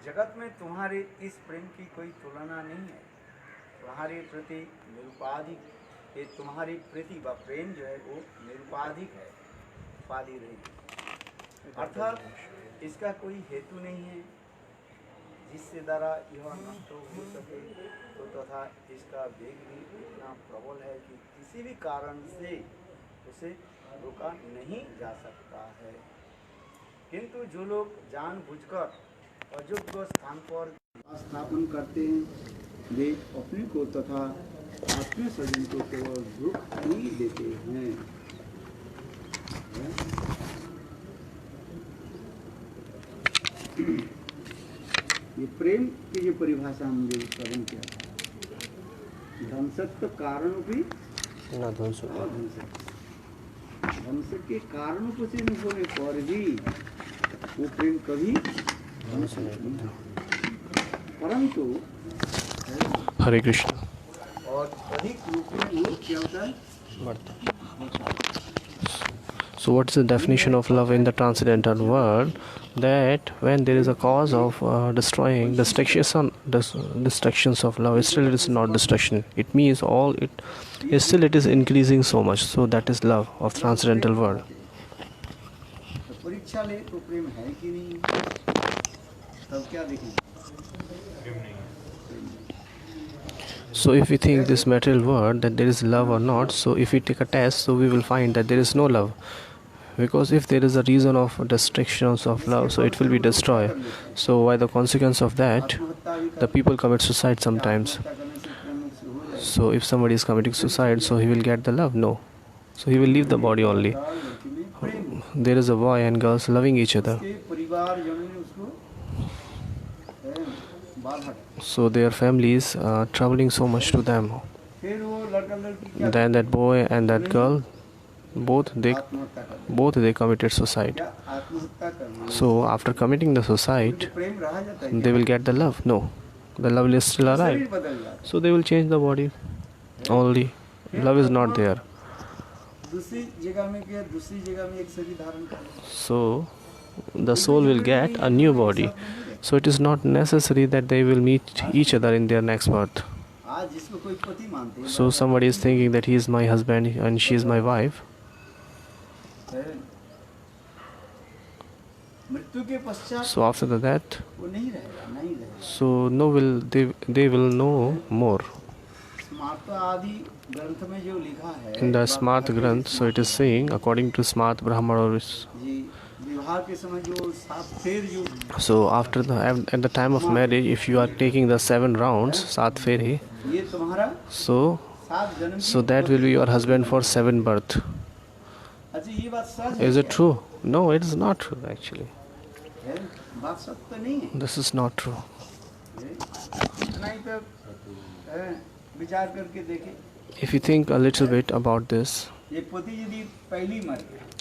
जगत में तुम्हारे इस प्रेम की कोई तुलना नहीं है। तुम्हारे प्रति निरुपाधिक, ये तुम्हारी प्रीति व प्रेम जो है वो निरुपाधिक है, उपाधि रही, अर्थात इसका कोई हेतु नहीं है जिससे द्वारा यह नष्ट हो सके। तो तथा इसका वेग भी इतना प्रबल है कि किसी भी कारण से उसे रोका नहीं जा सकता है। किंतु जो लोग जानबूझकर अयोग्य स्थान पर स्थापन करते हैं, वे अपने को तथा आत्मीय स्वजन को केवल दुख ही देते हैं। ये प्रेम की जो परिभाषा हमने श्रवण किया था, ध्वंसक कारण भी न ध्वंस के कारण कुछ नहीं होने पर भी वो प्रेम कभी ध्वंस नहीं होता, परंतु हरे कृष्ण और अधिक रूप में वो क्या होता है, बढ़ता। So what is the definition of love in the transcendental world? That when there is a cause of destroying destructions of love, still it is not destruction. It means it is increasing so much. So that is love of transcendental world. परीक्षा ले तो प्रेम है कि नहीं, तब क्या देखें। So if we think this material world that there is love or not, so if we take a test, so we will find that there is no love. Because if there is a reason of destructions of love, so it will be destroyed. So by the consequence of that, the people commit suicide sometimes. So if somebody is committing suicide, so he will get the love? No. So he will leave the body only. There is a boy and girls loving each other. So their families are troubling so much to them. Then that boy and that girl, both they committed suicide. So after committing the suicide, they will get the love? No. The love is still alive. So they will change the body only. Love is not there. So the soul will get a new body. So it is not necessary that they will meet each other in their next birth. So somebody is thinking that he is my husband and she is my wife. So after that, so they will know more. In the Smart Granth, so it is saying, according to Smart Brahmana, so after at the time of marriage, if you are taking the 7 rounds, Saat Feri, so that will be your husband for 7 birth. Is it true? No, it is not true actually. This is not true. If you think a little bit about this,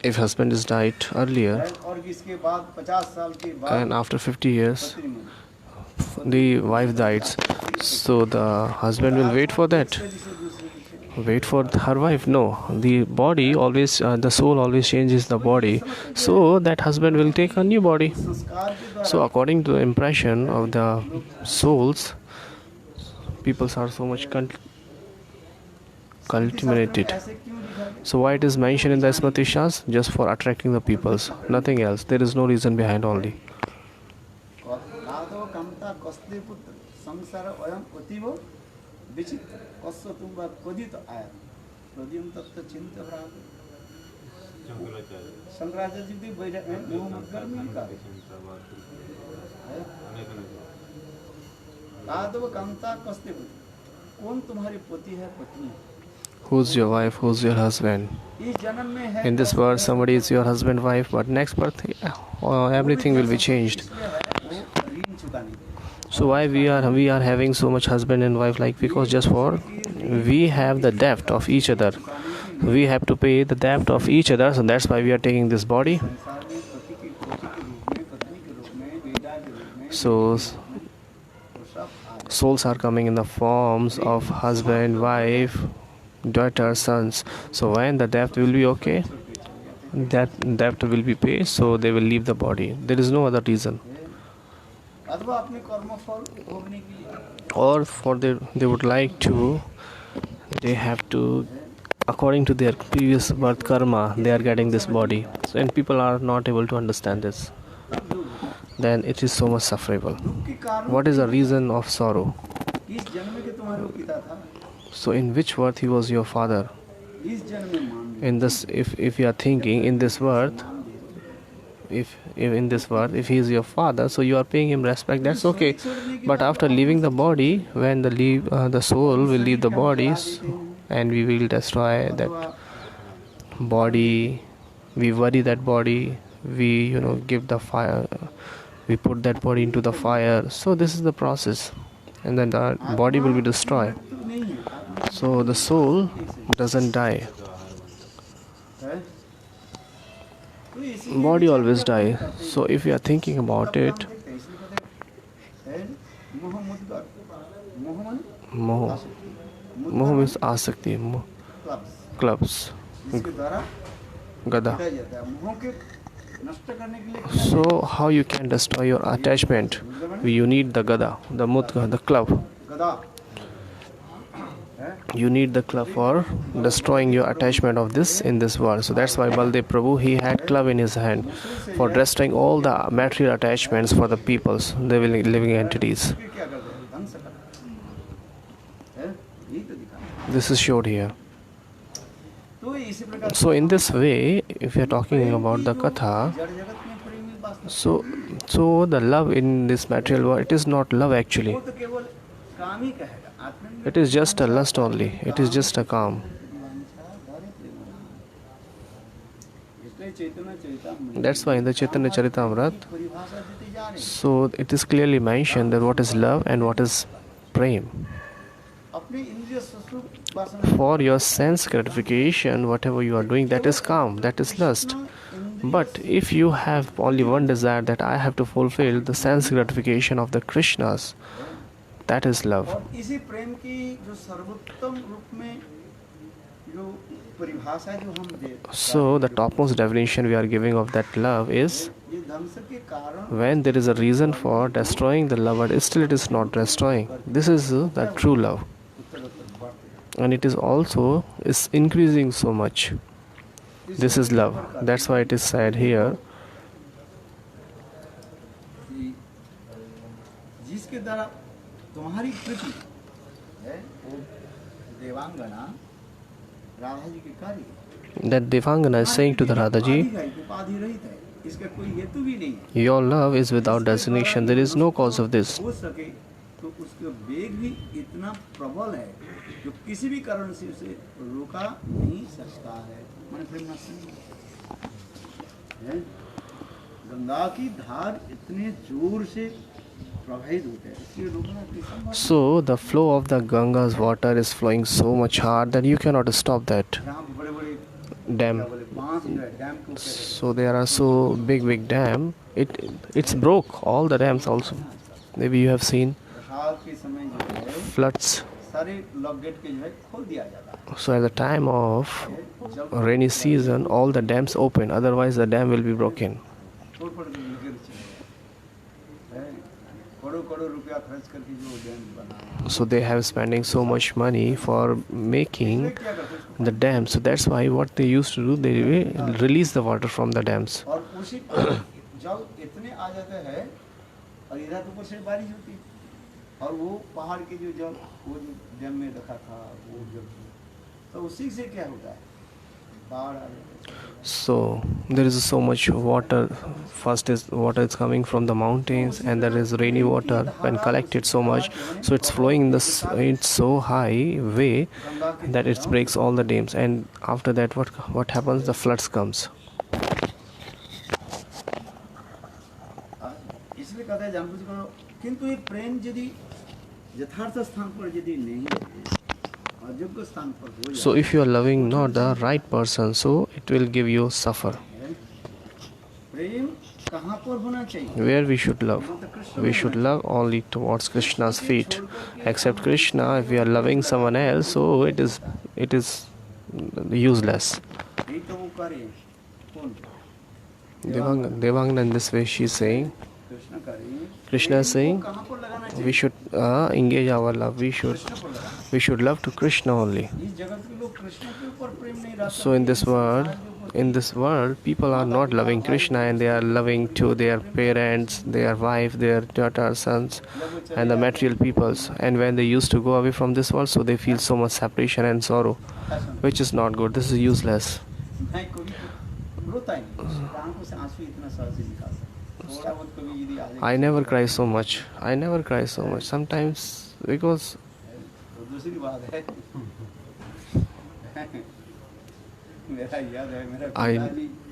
if husband is died earlier and after 50 years the wife dies, so the husband will wait for that, wait for her wife? No, the body always, the soul always changes the body, so that husband will take a new body. So according to the impression of the souls, people are so much cultivated. So why it is mentioned in the Smriti Shas? Just for attracting the peoples, nothing else. There is no reason behind only. Who's your wife? Who's your husband? In this world, somebody is your husband, wife, but next birth, everything will be changed. So why we are having so much husband and wife? Like, because just for we have the debt of each other. We have to pay the debt of each other, so that's why we are taking this body. So souls are coming in the forms of husband, wife, daughter, sons. So when the debt will be okay, that debt will be paid, so they will leave the body. There is no other reason. अथवा अपने कर्मफल भोगने के लिए, or for they would like to, they have to, according to their previous birth karma, they are getting this body. So, and people are not able to understand this, तब दुख होता है। then it is so much sufferable. दुख के कारण What is the reason of sorrow? इस जन्म में के तुम्हारा पिता था, So in which birth he was your father? इस जन्म में मान लो, In this, if you are thinking in this birth, मान दे दो। if in this birth, if he is your father, so you are paying him respect, that's okay. But after leaving the body, when the soul will leave the bodies, and we will destroy that अथवा body, we worry that body, we give the fire, we put that body into the fire. So this is the process, and then the body will be destroyed. मृत्यु नहीं है, आत्मा So the soul doesn't die, है। तो इसीलिए body विचार always करना die. करते हैं। So if you are thinking about तब it, हम देखते हैं, इसलिए कहते हैं, है, मोह मुद्गर, मोह मन moh, आसक्ति, moh means asakti, clubs, clubs, जिसके द्वारा gada. हटाया जाता है। मोह के नष्ट करने के लिए क्या है? So how you can destroy your attachment? You need the gada, the mudga, the club. गदा है, You need the club for destroying your attachment of this in this world. So that's why Baldev Prabhu, he had club in his hand for destroying all the material attachments for the peoples, the living entities. फिर क्या करते हैं? ध्वंस करते हैं। है, यही तो दिखाना। This is showed here. तो इसी प्रकार So in this way, if you are talking about the katha, जड़ जगत में प्रेमी वास्तव so the love in this material world, it is not love actually. वो तो केवल काम ही कहेगा, आत्मा में It is just a lust only. It is just a calm. इसलिए चैतन्य Charitamrita That's why in the Chaitanya Charitamrita, परिभाषा देते जा रहे हैं। so it is clearly mentioned that what is love and what is prem. अपने इंद्रिय सुसुप्त वासना For your sense gratification, whatever you are doing, that is calm, that is lust. But if you have only one desire that I have to fulfill the sense gratification of the Krishnas, that is love. और इसी प्रेम की जो सर्वोत्तम रूप में जो परिभाषा जो हम देते So the topmost definition we are giving of that love is ये ध्वंस के कारण when there is a reason for destroying the love, but still it is not destroying. This is the true love, उत्तरोत्तर बढ़ते and it is also is increasing so much. This is love. That's why it is said here. कि जिसके द्वारा तुम्हारी कृति है वो देवांगना राधा जी के कार्य That Devangana is saying to the Radhaji, उपाधि रहित है, इसका कोई हेतु भी नहीं है। your love is without designation. There is no cause of this. हो सके तो उसका वेग भी इतना प्रबल है जो किसी भी कारण से उसे रोका नहीं सकता है। मन प्रेम है, गंगा की धार इतने जोर से प्रवाहित होते हैं, इसलिए रोकना किसी So the flow of the Ganga's water is flowing so much hard that you cannot stop that यहाँ पे बड़े बड़े dam. क्या बोले बांस जो है डैम के ऊपर So there are so big dam. It's broke all the dams also. Maybe you have seen बरसात के समय जो है floods. सारे लॉक गेट के जो है खोल दिया जाता है। So at the time of जब rainy season, all the dams open. Otherwise the dam will be broken. छोड़ छोड़ के गिर चले हैं, करोड़ों रुपया खर्च करके जो डैम बना So they have spending so much money for making क्या करते हैं उसको? the dam. So that's why what they used to do, they will release the water from the dams. और उसी पर जल इतने आ जाते हैं और इधर ऊपर से बारिश होती है और वो पहाड़ के जो जल वो जो डैम में रखा था वो जल तो उसी से क्या होता है, बाढ़ आ जाती है। So there is so much water. First is water is coming from the mountains, and there is rainy water when collected so much, so it's flowing in this it's so high way Ganga के that it breaks all the dams. And after that, what happens? The floods comes. इसलिए कहता है जानबूझ करो, किंतु ये प्रेम यदि यथार्थ स्थान पर यदि नहीं है, अयोग्य स्थान पर हो So if you are loving not the right person, so it will give you suffer. जाए, प्रेम कहाँ पर होना चाहिए? Where we should love? We should love only towards Krishna's feet. Except Krishna, if we are loving someone else, so it is useless. यही तो वो करे कौन? Devangana in this way she is saying, Krishna करे Krishna is saying कहाँ पर लगाना चाहिए? we should engage our love. We should Krishna पर लगाना। love to Krishna only. इस जगत के लोग कृष्ण के ऊपर प्रेम नहीं रखते। So in this world, people are not loving Krishna and they are loving to their parents, their wife, their daughter, sons, and the material peoples. And when they used to go away from this world, so they feel so much separation and sorrow, which is not good. This is useless. I never cry so much. Sometimes because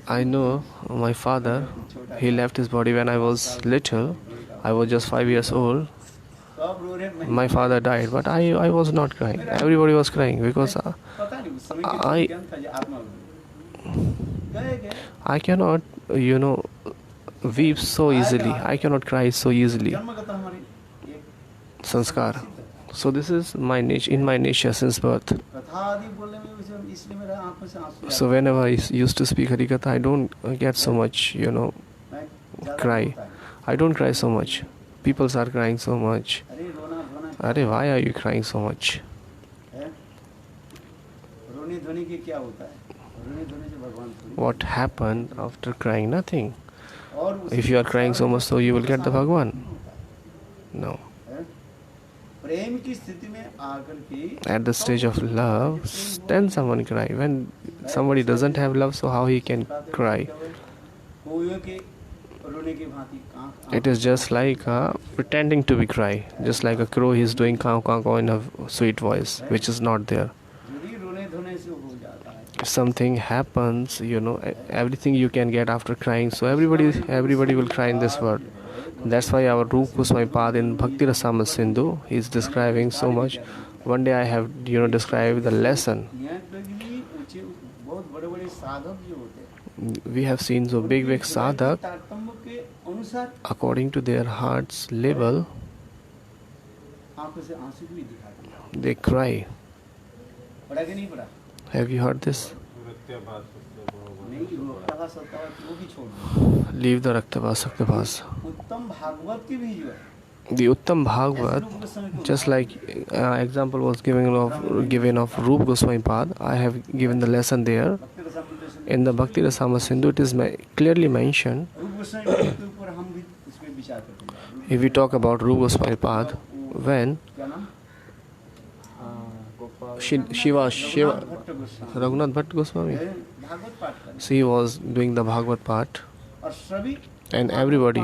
I know my father, he left his body when I was little. I was just 5 years old. My father died, but I was not crying. Everybody was crying because I cannot, weep so easily. I cannot cry so easily. Sanskar. So this is my nature, in my nature since birth. So whenever I used to speak Harikatha, I don't get so much, cry. I don't cry so much. People are crying so much. Arey, why are you crying so much? What happened after crying? Nothing. If you are crying so much, so you will get the Bhagwan. No. At the stage of love, then someone cry. When somebody doesn't have love, so how he can cry? It is just like pretending to be cry. Just like a crow, he is doing kaw kaw kaw in a sweet voice, which is not there. If something happens, everything you can get after crying. So everybody will cry in this world. That's why our Rupa Goswami Pad in Bhakti Rasamrita Sindhu is describing so much. One day I have described the lesson. We have seen so big sadhak, according to their heart's level, they cry. Have you heard this? Leave the Raktavas Saktavas. The Uttam Bhagavad, just like example was given of Rupa Goswami Pad, I have given the lesson there. In the Bhakti Rasamrita Sindhu, it is clearly mentioned. If we talk about Rupa Goswami Pad, when Shiva Raghunath Bhatt Goswami, so he was doing the Bhagavad part, and everybody,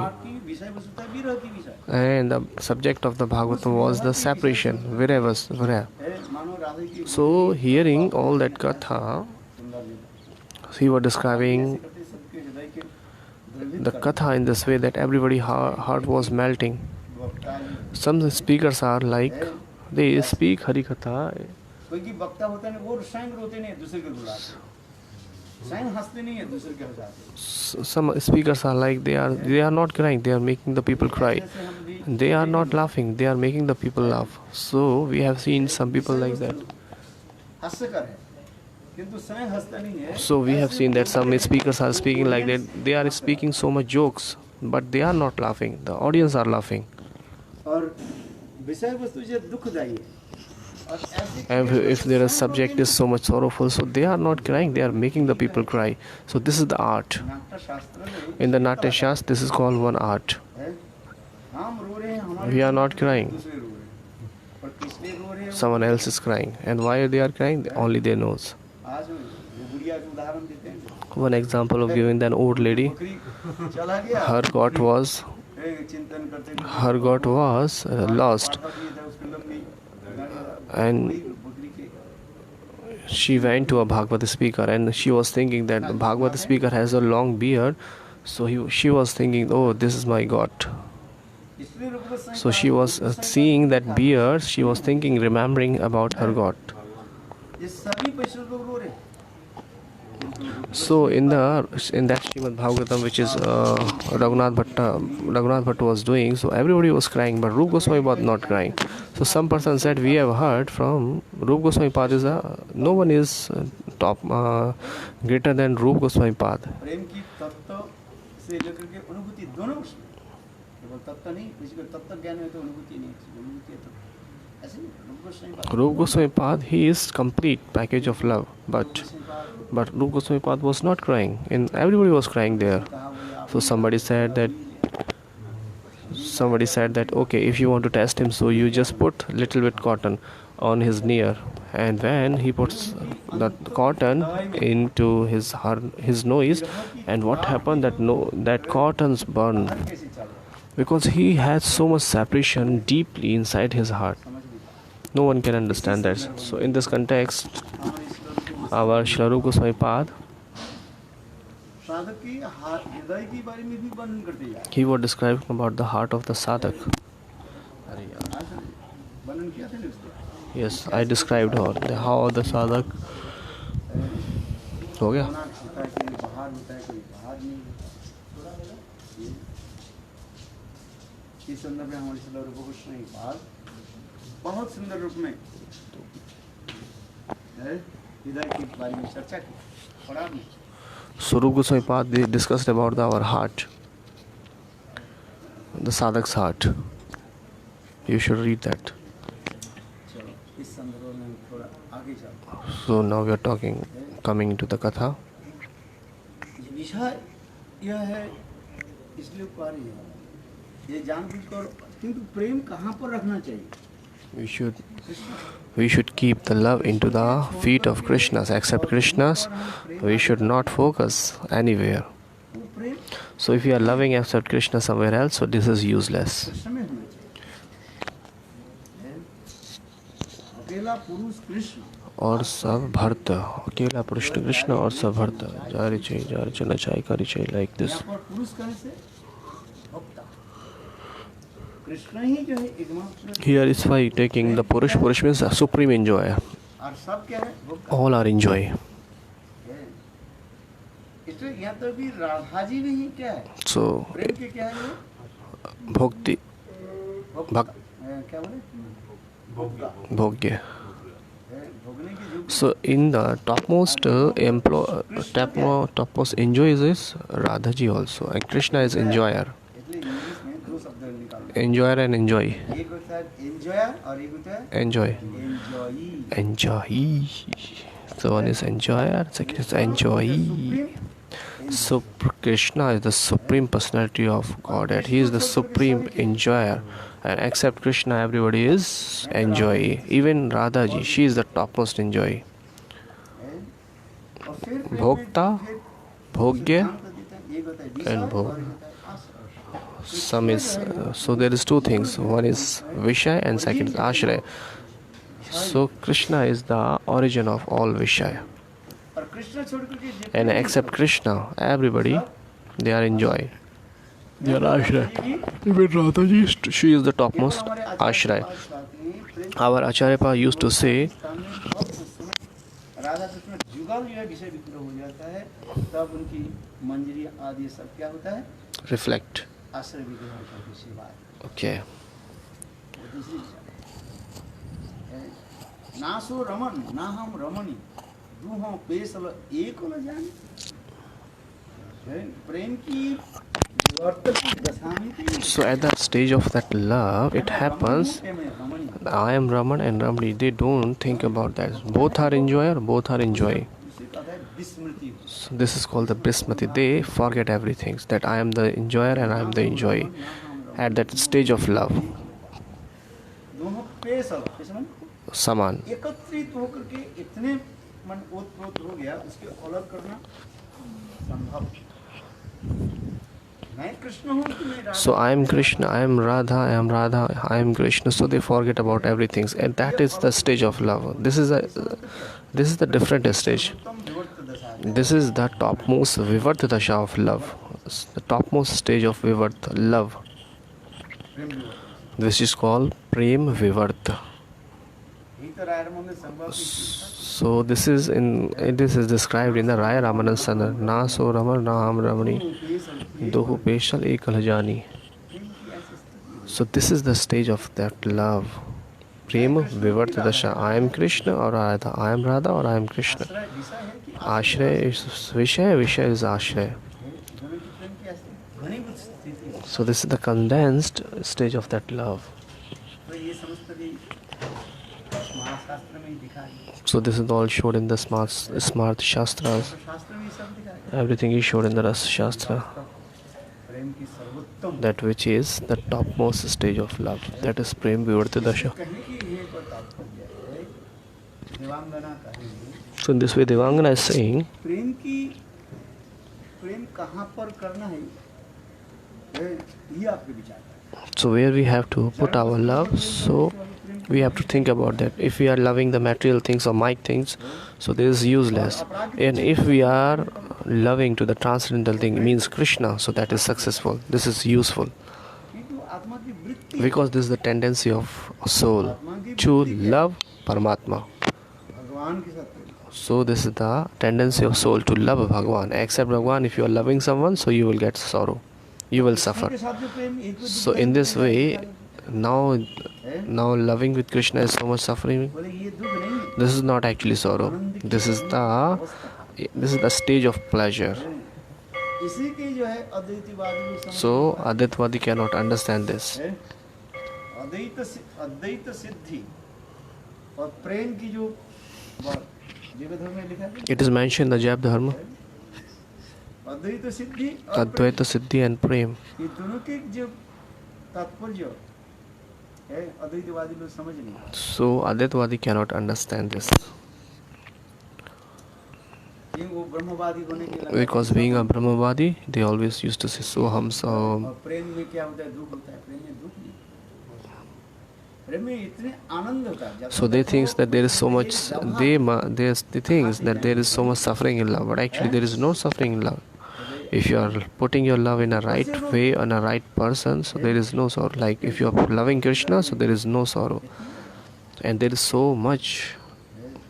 and the subject of the Bhagavatam was the separation, Viraya. So hearing all that katha, he was describing the katha in this way that everybody's heart was melting. Some speakers are like, they speak Harikatha. Some speakers are like, they are not crying, they are making the people cry. They are not laughing, they are making the people laugh. So we have seen some people like that. So we have seen that some speakers are speaking like that. They are speaking so much jokes, but they are not laughing. The audience are laughing. And if their subject is so much sorrowful, so they are not crying, they are making the people cry. So this is the art. In the Natya Shastra, this is called one art. We are not crying. Someone else is crying. And why they are crying, only they knows. One example of giving an old lady, her goat was lost, and she went to a Bhagavad speaker, and she was thinking that the Bhagavad speaker has a long beard, so she was thinking, oh, this is my goat. So she was seeing that beard, she was thinking, remembering about her goat. So in that Srimad Bhagavatam, which is Raghunath Bhatt was doing, so everybody was crying, but Rupa Goswami was not crying. So some person said, we have heard from Rupa Goswami Pad is no one is greater than Rupa Goswami Pad. केवल तत्व नहीं, किसी को तत्व ज्ञान है तो अनुभूति नहीं, अनुभूति है तो ऐसे नहीं। रूप गोस्वामी पाद, Rupa Goswami Pad, he is complete package of love, but Rupa Goswami Pad was not crying, and everybody was crying there. कहा बोले आप So somebody said that okay, if you want to test him, so you just put little bit cotton on his ear, and when he puts the cotton into his nose, and what happened, that cottons burn, कैसे चल रहा है, because he has so much separation deeply inside his heart. समझ नहीं। No one can understand that. So in this context, हमारे ईश्वर को our Srila Rupa Goswami Pad, साधक की हृदय के बारे में भी वर्णन करते जा रहे he was describing about the heart of the sadhak. हैं। वर्णन किया था ना उसने, Yes, I described how the sadhak. हो गया? कोना होता है, कोई बाहर होता है, कोई बाहर नहीं है। इस संदर्भ में हमारे श्रील रूप गोस्वामी पाद बहुत सुंदर रूप में हृदय के बारे में चर्चा की, पढ़ा आपने? So Rupa Goswami Pad, they discussed about our heart, the sadhak's heart. You should read that. चलो इस संदर्भ में थोड़ा आगे चलते हैं। So now we are coming into the katha. ये विषय यह है, इसलिए कह रही है ये जानबूझकर, किंतु प्रेम कहाँ पर रखना चाहिए? We should keep the love into the feet of Krishnas. Except Krishnas, we should not focus anywhere. वो प्रेम So if you are loving except Krishna somewhere else, so this is useless. Krishna में होना चाहिए। अकेला पुरुष कृष्ण और सब भक्त, अकेला पुरुष कृष्ण और सब भक्त, जारी चाहिए नचाई करी चाहिए, like this. यहाँ पर पुरुष कहने से भक्ता, कृष्ण ही जो है एकमात्र, Here is why taking the Purush means a supreme enjoyer. और सब क्या है भक्ता। All are enjoy. इसलिए यहाँ तो भी राधा जी में ही क्या है, So प्रेम के क्या है ये bhakti, भक्त, क्या बोले भोगा, bhogya. भोगने की जो So in the topmost topmost enjoyer is Radha ji also, and Krishna is enjoyer. इसलिए इंग्लिश में दो शब्द निकालो, Enjoyer and enjoy. एक होता है एंजॉयर और एक होता है Enjoy. एंजॉई। Enjoy. So one is enjoyer, second is enjoy. So Krishna is the supreme personality of Godhead. He is the supreme enjoyer. And except Krishna, everybody is enjoy. Even Radha ji, she is the topmost enjoy. और फिर Bhokta, Bhogya, एक होता है and विषय भोग. और एक होता है आश्रय। Some is so there is two things. One is Vishay and second is Ashray. So Krishna is the origin of all Vishay. और कृष्ण छोड़ करके जितने And except Krishna, everybody they are enjoy. They are Ashray. Even Radha ji, she is the topmost Ashray. Our Acharya Pa used to say, Radha Krishna जुगल जो है विषय विग्रह हो जाता है, तब उनकी मंजरी आदि सब क्या होता है, reflect. आश्रय विग्रह होता है दूसरी बात। Okay. वो दूसरी है, ना सो रमन ना हम रमणी दूहों पेशल एक ल जाने। प्रेम की वर्तक दशा में So at that stage of that love, it happens. I am Raman and Ramani. They don't think about that. Both are enjoyer, both are enjoy. So this is called the Bismati. They forget everything. That I am the enjoyer and I am the enjoy. At that stage of love. Saman. एकत्रित होकर के इतने मन ओतप्रोत हो गया, उसके अलग करना संभव। मैं कृष्ण हूँ कि मैं Radha. So I am Krishna, I am Radha, I am Radha, I am Krishna. So they forget about everything, and that is the stage of love. This is the different stage. This is the topmost Vivarta Dasha of love. The topmost stage of Vivarta, love. This is called Prem Vivarta. So this is described in the Raya Ramanand Sandar. Na so Raman na ham Ramani dohu peshal ekal jani. So this is the stage of that love. Prema Vivarta Dasha. I am Krishna or Radha. I am Radha or I am Krishna. Ashray is Vishay, Vishay is Ashray. स्थिति है। So this is the condensed stage of that love. तो ये समस्त भी महाशास्त्र में ही दिखा है। So this is all showed in the smart shastras. तो शास्त्र में ये सब दिखा है। Everything is showed in the Ras Shastra. प्रेम की सर्वोत्तम That which is the topmost stage of love. That is Prem Vivarti Dasha. कहने की ये कोई तात्पर्य है। देवांगना कहेंगे So in this way Devangana is saying, प्रेम कहाँ पर करना है ये आपके विचार है। so where we have to put our love, so we have to think about that. If we are loving the material things or mic things, so this is useless. And if we are loving to the transcendental thing, means Krishna, so that is successful. This is useful. क्योंकि आत्मा की वृत्ति Because this is the tendency of soul to love Paramatma. भगवान के साथ प्रेम। So this is the tendency of soul to love Bhagwan. Except Bhagwan, if you are loving someone, so you will get sorrow. You will suffer. उनके साथ जो प्रेम एक को So in this way, now loving with Krishna is so much suffering. बोले ये दुख नहीं है। This is not actually sorrow. This is the stage of pleasure. इसी के जो है अद्वैतवादी लोग समझ So Advaitvadi cannot understand this. है। अद्वैत सिद्धि और प्रेम की जो जीव धर्म में लिखा है It is mentioned in the Jap Dharma. अद्वैत सिद्धि और Advaita Siddhi and Prem. ये दोनों के जो तात्पर्य है अद्वैतवादी लोग समझ नहीं पाते। So Advaitvadi cannot understand this. ये वो ब्रह्मवादी होने के लिए Because being a Brahmavadi, they always used to say Soham Soham. और प्रेम में क्या होता है दुख होता है प्रेम में दुख नहीं प्रेम में इतने आनंद होता है So they think that there is so much they thinks that there is so much suffering in love, but actually there is no suffering in love. If you are putting your love in a right way on a right person, so there is no sorrow. Like if you are loving Krishna, so there is no sorrow, and there is so much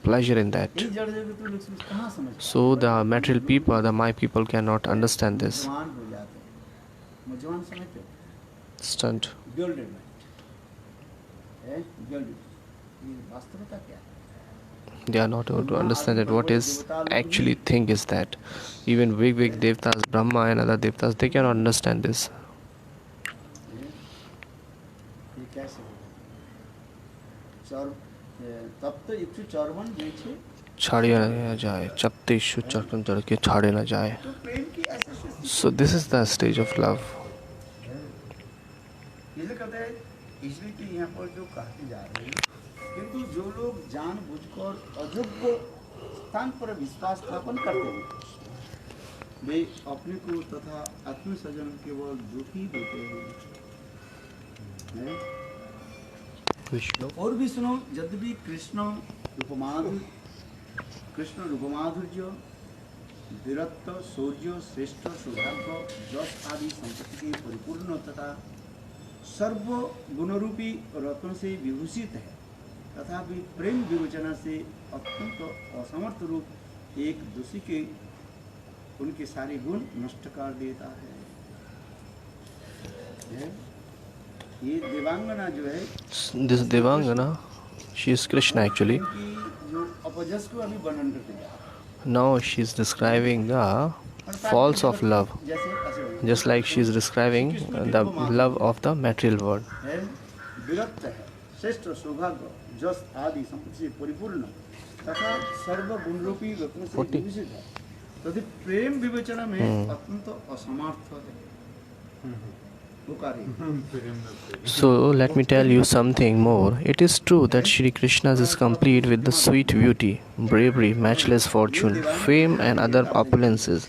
pleasure in that. ये जड़ जगत तो लोग कहाँ समझ So the material people, the my people cannot understand this. मुसलमान हो जाते हैं मुसलमान समझते हो Stunt. गोल्डन है गोल्डन ये वास्तविकता क्या है They are not able to understand that what is actually thing is that. Even big devtas, Brahma and other devtas, they cannot understand this. ये कैसे चौर तब तो 154 जो छे छाड़े ना जाए 36 चक्र चढ़ के छाड़े ना जाए. तो प्रेम की ऐसे So this is the stage of love. ये कहते हैं इसलिए कि यहाँ पर जो कहते जा रहे हैं किंतु जो लोग जानबूझकर अयोग्य स्थान पर विश्वास स्थापन करते हैं वे अपने को तथा आत्म स्वजन केवल दुखी देते हैं और भी सुनो यद्यपि कृष्ण रूपमाधुर्य वीरत्व शौर्य श्रेष्ठ सौभाग्य यश आदि संपत्ति के परिपूर्ण तथा सर्व गुणरूपी रत्न से विभूषित है तथापि प्रेम विवेचना से अत्यंत असमर्थ रूप एक दूसरे के उनके सारे गुण नष्ट कर देता है। ये देवांगना जो है This Devangana, she is Krishna actually. उनकी जो अपजस को अभी वर्णन करते जा Now she is describing the faults of love. जैसे ऐसे Just like she is describing the love of the material world. है वीरत्व है श्रेष्ठ सौभाग्य जस आदि संपत्ति से परिपूर्ण तथा सर्व गुणरूपी रत्न से विभूषित है तथा प्रेम विवेचना में अत्यंत असमर्थ है वो कार्य। So let me tell you something more. It is true that Shri Krishna is complete with the sweet beauty, bravery, matchless fortune, fame and other opulences,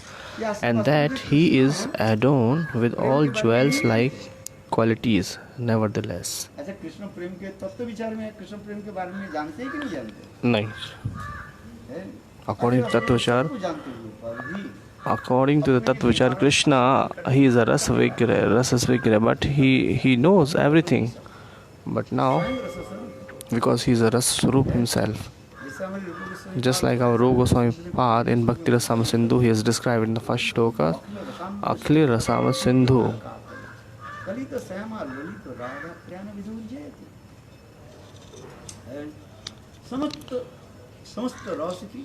and that he is adorned with all jewels like qualities. Nevertheless, अच्छा कृष्ण प्रेम के तत्व विचार में कृष्ण प्रेम के बारे में जानते हैं कि नहीं जानते नहीं. हैं? According to Tattvavichar, को जानते हुए पर भी according to the Tattvavichar, Krishna, he is a rasasvigrah, but he knows everything. But now, because he is a rasrup himself, जैसे हमारे रूप Goswami just like our Rupa Goswami Pad in Bhakti Rasama Sindhu, he is described in the first shloka, Akhili Rasama Sindhu. कलित Shyama Lalit Radha Priyan विधुर्जयति समस्त रस की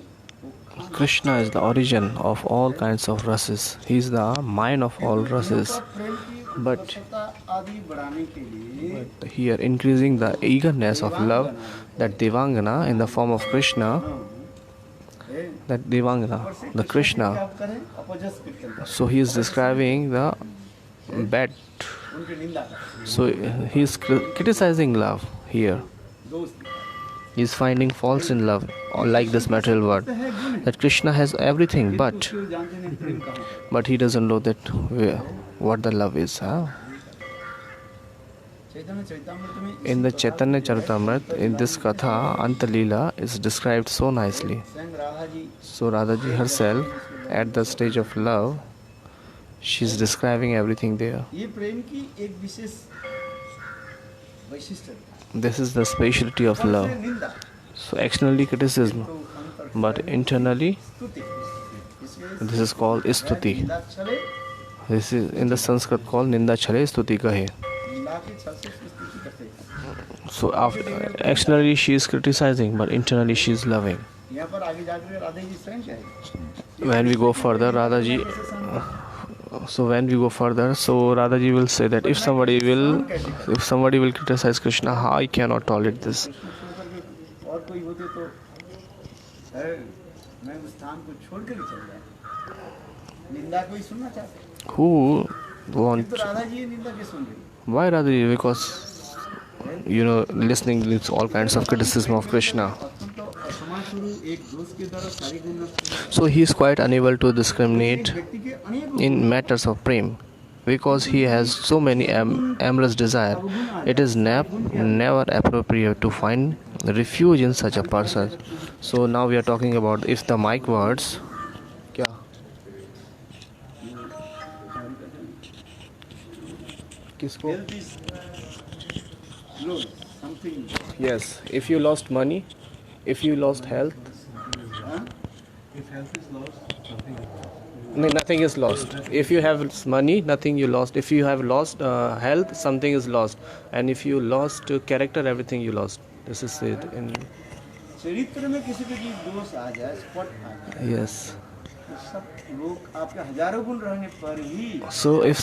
Krishna is the origin of all kinds of rases. He is the mind of all rases. प्रेम की But उत्कर्षता आदि बढ़ाने के लिए here, increasing the eagerness of love, that Devangana in the form of Krishna, that Devangana, the Krishna, आप करें अपजस कीर्तन करें, so he is describing the bad. उनकी निंदा करें, So he is criticizing love here. दोस्त दिखाएं। He is finding faults in love, or like this material world. That Krishna has everything, but क्यों जानते नहीं प्रेम कहाँ है? he doesn't know that what the love is. Huh? चैतन्य चरितामृत में In the Chaitanya Charitamrita, in this Katha, Antalila is described so nicely. स्वयं Radha ji So Radhaji herself, at the stage of love, she is describing everything there. ये प्रेम की एक विशेष वैशिष्ट्य है। This is the speciality of love. निंदा So externally criticism, तो अंतर but internally स्तुति, इसमें this is called Stuti. निंदा छले, This is in the Sanskrit called Ninda Chale Stuti Kahe. निंदा के छल से स्तुति करते हैं। So externally she is criticizing, but internally she is loving. यहाँ पर आगे जाकर राधा जी स्वयं कहेंगे, When we go further, Radhaji. So when we go further, so Radhaji will say that if somebody will criticize Krishna, I cannot tolerate this. और कोई होते तो है, मैं उस स्थान को छोड़ कर ही चल जाए। निंदा कोई सुनना चाहते, Who तो want? राधा जी ये निंदा के सुन रही। Why Radhaji? Because listening to all kinds of criticism of Krishna. अत्यंत असमासुरु एक दोष के द्वारा सारी गुण नष्ट हो, So he is quite unable to discriminate व्यक्ति के अनेक in matters of prem, because he has so many amorous desire. It is never appropriate to find refuge in such a person. So now we are talking about if the mic words. क्या? किसको? health is low, something, Yes. If you lost money, if you lost health, huh? no, nothing is lost. If you have money, nothing you lost. If you have lost health, something is lost. And if you lost character, everything you lost. This is it. चरित्र में किसी को भी दोष आ जाए, spot आ जाए, Yes. तो सब लोग आपके हजारों गुण रहने पर भी So if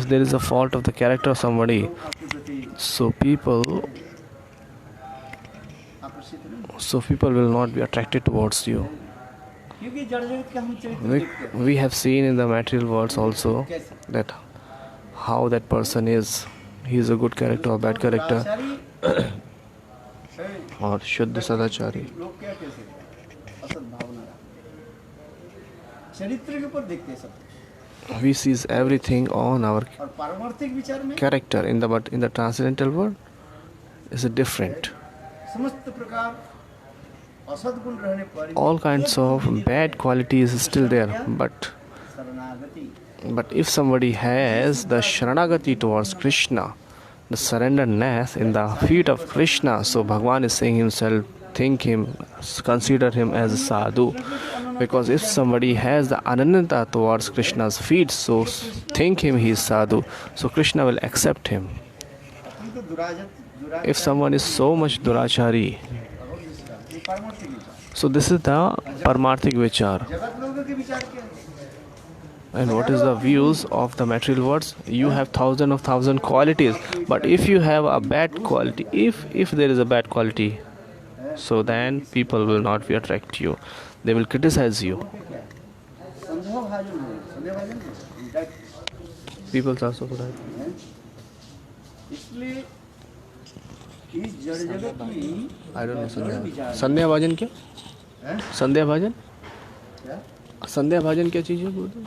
there is a fault of the character of somebody, आपके प्रति so people आकर्षित नहीं, will not be attracted towards you. क्योंकि जड़ जगत का हम चरित्र देखते हैं We have seen in the material worlds also कैसे that how that person is. He is a good character or bad character, दुराचारी है, or Shuddha Sadachari. लोग क्या कैसे असद भावना रखते हैं। चरित्र के ऊपर देखते हैं सब, We see everything on our और पारमार्थिक विचार में character but in the transcendental world is different. समस्त प्रकार असद गुण रहने पर भी All kinds of bad qualities is still there, but शरणागति, if somebody has the sharanagati towards Krishna, the surrenderness in the feet of Krishna, so Bhagwan is saying himself, consider him as a sadhu. Because if somebody has the ananyata towards Krishna's feet, so think him he is sadhu, so Krishna will accept him. अपनी तो दुराजत If someone is so much durachari, ये पारमार्थिक विचार, so this is the parmarthik vichar. जगत लोगों के विचार क्या है? And what is the views of the material words? You have thousand qualities, but if you have a bad quality, if there is a bad quality, so then people will not be attract you. They will criticize you. क्या है? संदेह भाजन है, संदेह भाजन है, that People are so right. है। इसलिए इस जड़ जगत में I don't know जड़ विचार संध्या भाजन क्या? है, संध्या भाजन? क्या? संध्या भाजन क्या चीज है बोलते हैं?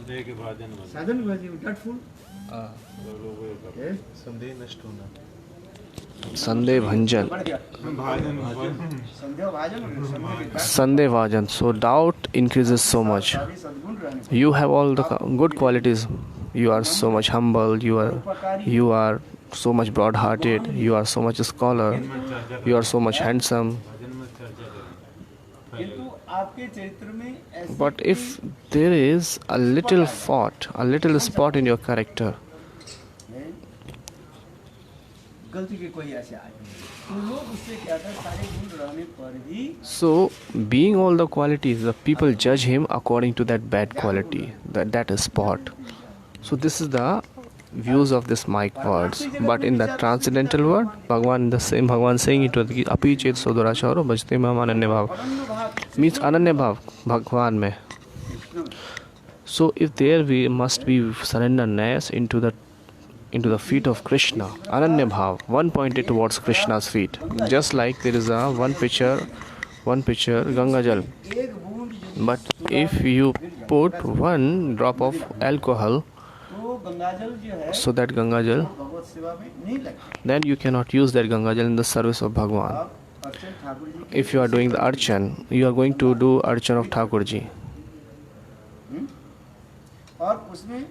साधन भाजी डटफुल संदेह नष्ट होना, संदेह भंजन. बढ़ गया, संदेह भाजन, Sandev Vajan. So doubt increases so much. सारी सद्गुण रहने You have all the good qualities. You are so much humble. You are so much broad-hearted. You are so much scholar. You are so much handsome. किंतु आपके चरित्र में ऐसे But if there is a little fault, a little spot in your character, गलती के कोई ऐसे आए तो लोग उससे क्या था, सारे गुण रहने पर भी So, being all the qualities, the people judge him according to that bad quality, that is spot. So, this is the views of this mic words. But in the transcendental word, Bhagwan, the same Bhagwan saying it was api chet sodoracharo bhajte mam ananya bhav, अनन्य भाव means ananya bhav Bhagwan mein. Krishna में। So, if there we must be surrenderness into the feet of Krishna, Ananya Bhav, one pointed towards Krishna's feet. Just like there is a one pitcher Ganga Jal. एक बूंद यदि But if you put one drop of alcohol, तो गंगाजल जो है so that Ganga Jal, भगवत सेवा में नहीं लगता। then you cannot use that Ganga Jal in the service of Bhagwan. आप अर्चन ठाकुर जी के If you are doing the archan, you are going to do archan of Thakur ji. और उसमें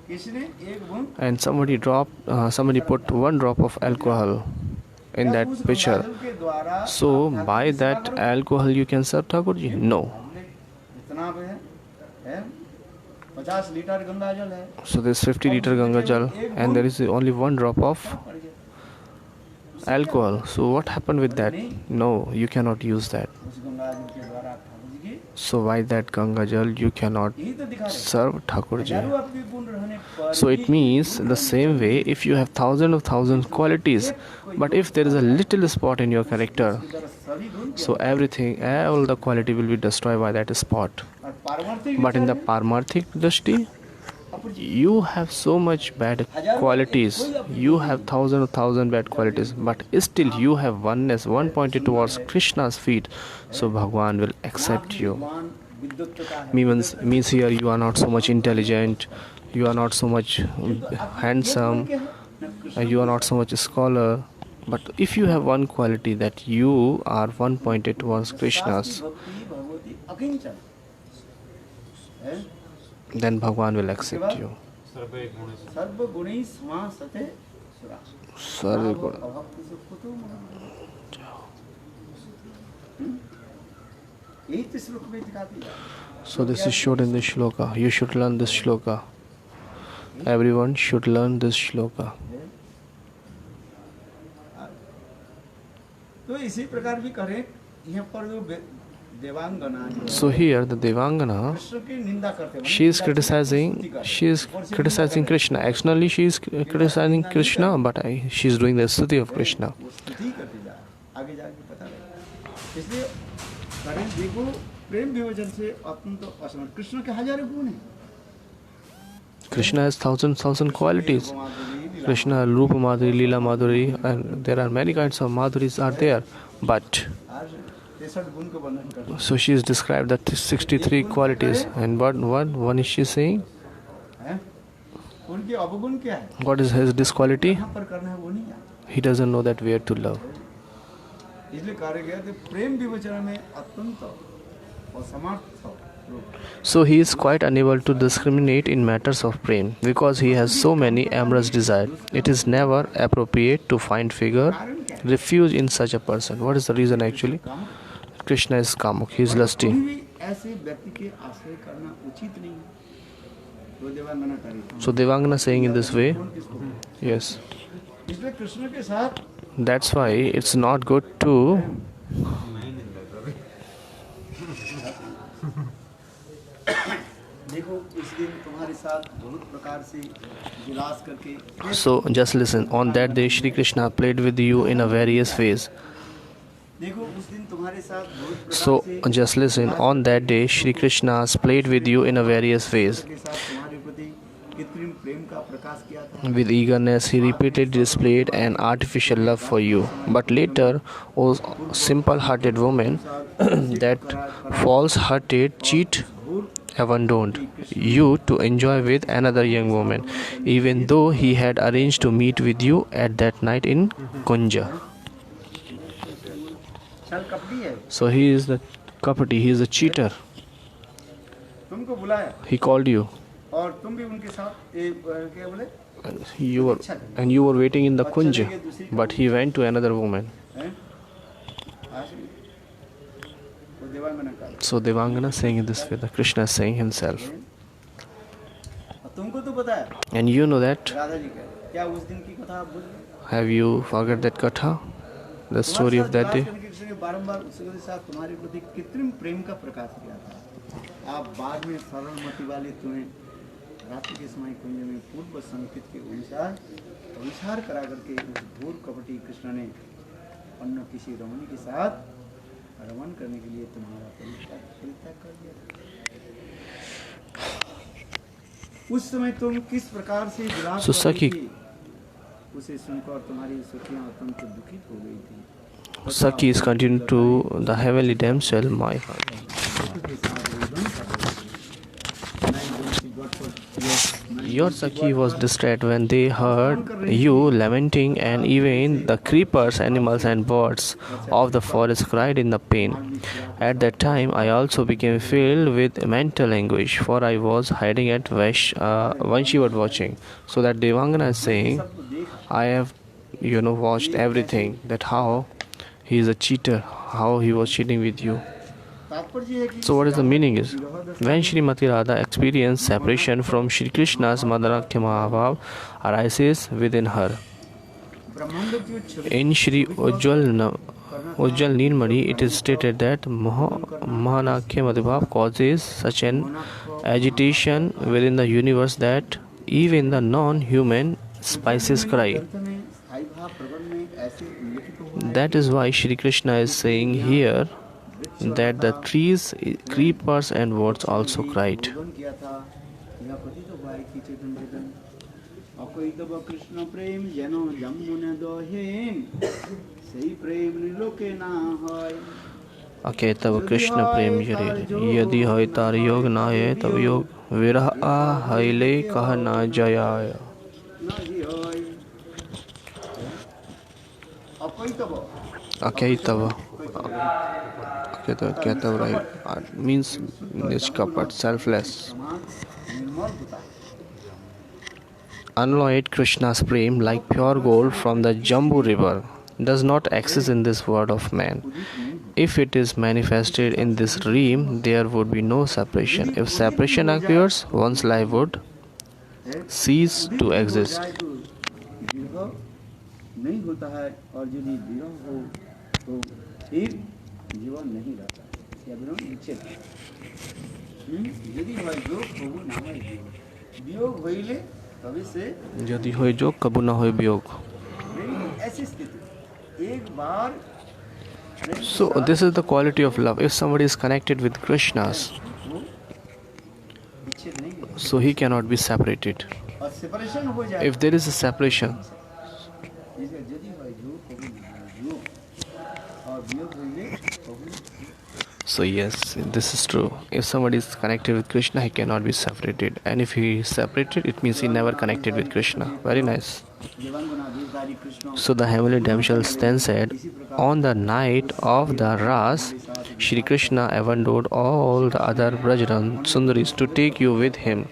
किसने एक बूंद And somebody put one drop of alcohol in that उस pitcher. गंगाजल के द्वारा So by that alcohol you can serve Thakur ji? No. इतना है 50 लीटर गंगाजल है So there's 50 liter Ganga Jal and there is only one drop of पड़ गया। alcohol. So what happened with that? No, you cannot use that. उस गंगाजल के द्वारा ठाकुर जी की So by that Ganga Jal you cannot यही तो दिखा रहे हैं। serve Thakur ji. हजारों आपके गुण रहने पर So it means the same way if you have thousands qualities, but if there is a little spot in your character, इधर सभी गुण so everything, all the quality will be destroyed by that spot. और पारमार्थिक But in the Paramarthik Drishti, you have so much bad qualities, you have thousand bad qualities, but still you have oneness, one pointed towards Krishna's feet, so Bhagwan will accept you. भगवान विद्युत्ता है। Means here you are not so much intelligent, you are not so much handsome, you are not so much scholar, but if you have one quality that you are one pointed towards Krishna's, भक्ति भगवती अकिंचन है। then Bhagwan will accept you. सर्व गुणी समासते सुरा Sarva Guna. अभक्त से कुतो यही तो श्लोक में दिखाती है। So this is showed in this shloka. You should learn this shloka. Everyone should learn this shloka. तो इसी प्रकार भी करें यहाँ पर जो देवांगना जो है, So here the Devangana, Krishna की निंदा करते हैं। she is criticizing Krishna. Actually she is criticizing Krishna, but she is doing the stuti of Krishna. वो स्तुति करते जा आगे जाके पता लगेगा। इसलिए करें देखो प्रेम विभजन से अत्यंत असमर्थ। कृष्ण के हजारों गुण हैं। Krishna has thousand qualities. Krishna, Rupa Madhuri, Leela Madhuri, and there are many kinds of Madhuris are there. But आज 63 गुण को वर्णन करते so she is described that 63 qualities. And what one is she saying? हैं। उनके अवगुण क्या है? What is his disquality? कहाँ पर करना है वो नहीं आता। He doesn't know that where to love. इसलिए कार्य गया तो प्रेम विवेचन में अत्यंत असमर्थ लोग। So he is quite unable to discriminate in matters of prem because he has so many amorous desires. It is never appropriate to find figure refuge in such a person. What is the reason actually? Krishna is kamuk, he is lusty. कोई भी ऐसे व्यक्ति के आश्रय करना उचित नहीं है। तो देवांगना करेगी। So Devangana saying in this way, कौन किसको? yes. इसलिए कृष्ण के साथ That's why it's not good to देखो उस दिन तुम्हारे साथ बहुत प्रकार से विलास करके So just listen. On that day Shri Krishna played with you in a various ways. देखो उस दिन तुम्हारे साथ बहुत प्रकार So से just listen. On that day Shri Krishna played with you in a various ways. के साथ तुम्हारे प्रति कृत्रिम प्रेम का प्रकाश किया था। With eagerness, he repeatedly displayed an artificial love for you. But later, O simple-hearted woman, that false-hearted cheat abandoned you to enjoy with another young woman, even though he had arranged to meet with you at that night in Kunja. चल कपटी है। So he is the kapati, he is the cheater. तुमको बुलाया He called you. और तुम भी उनके साथ क्या बोले? And you were waiting in the Kunja, but he went to another woman. हैं? आज वो देवांगना का। So Devangana saying in this way, the Krishna is saying himself. तुमको तो पता है And you know that? Radha ji का क्या उस दिन की कथा आप भूल गए? Have you forgot that katha? The story of that day? बारंबार उसके साथ तुम्हारे प्रति कृत्रिम प्रेम का प्रकाश किया था। आप बाद में सरल मति वाले तुम्हें रात्रि के समय कुंज में पूर्व संकेत के अनुसार अविष्कार करा करके उस घोर कपटी कृष्ण ने अन्य किसी रमणी के साथ रमन करने के लिए तुम्हारा परित्याग कर दिया। उस समय तुम किस प्रकार से विलाप So, कर Sakhi- रही थी, उसे सुनकर तुम्हारी सखियां अत्यंत दुखित हो गई थी। Saki is continuing to the heavenly damsel, my heart. Your Sakhi was distraught when they heard you lamenting, and even the creepers, animals, and birds of the forest cried in the pain. At that time, I also became filled with mental anguish, for I was hiding at Vanshivard watching. So that Devangana is saying, I have, watched everything, that how he is a cheater, how he was cheating with you. So what is the meaning is, when Srimati Radha experienced separation from Shri Krishna's Madanakhya Mahabhav arises within her. In Shri Ujjal Nilmani, it is stated that Mahanakhya Madhubhav causes such an agitation within the universe that even the non-human spices cry. That is why Shri Krishna is saying here that the trees, creepers and birds also cried. Okay, तब कृष्ण प्रेम जरे यदि होय तार योग ना है तब योग विरह हईले कह ना जयाय. Okay, तब right means niskapat, selfless. Unalloyed Krishna's prem, like pure gold from the Jambu river, does not exist in this world of man. If it is manifested in this dream, there would be no separation. If separation occurs, one's life would cease to exist. नहीं होता है और यदि विरह हो तो फिर जीवन नहीं रहता। क्या विरह विच्छेद यदि होय जो कबू ना होय वियोग होइले तभी से यदि होय जो कबू ना होय वियोग. ऐसी स्थिति एक बार. So this is the quality of love. If somebody is connected with Krishna's, so he cannot be separated. If there is a separation, so yes, this is true. If somebody is connected with Krishna, he cannot be separated. And if he is separated, it means he never connected with Krishna. Very nice. So the heavenly damsels then said, on the night of the Ras, Shri Krishna abandoned all the other Brajran Sundaris to take you with him,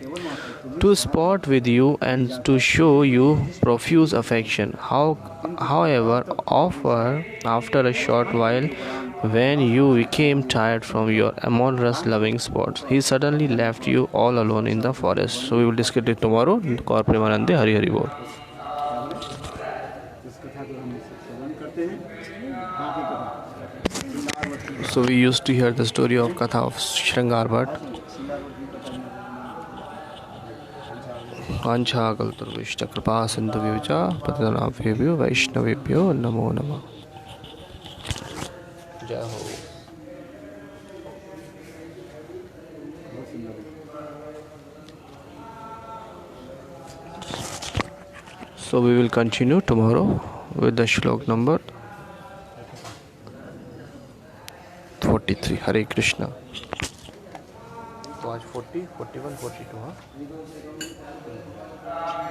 to sport with you and to show you profuse affection. However, after a short while, when you became tired from your amorous loving sports, he suddenly left you all alone in the forest. So we will discuss it tomorrow. Kaur Premanande, Hari Hari Bol. So we used to hear the story of Katha of Shringar Bhatt. Ancha Kaltarvishta Kripa Sindhavivcha Patanabhebhyo Vaishnavebhyo Namo Namah. Jai Ho. So we will continue tomorrow with the shlok number 43. Hare Krishna. So आज 40, 41, 42 हाँ.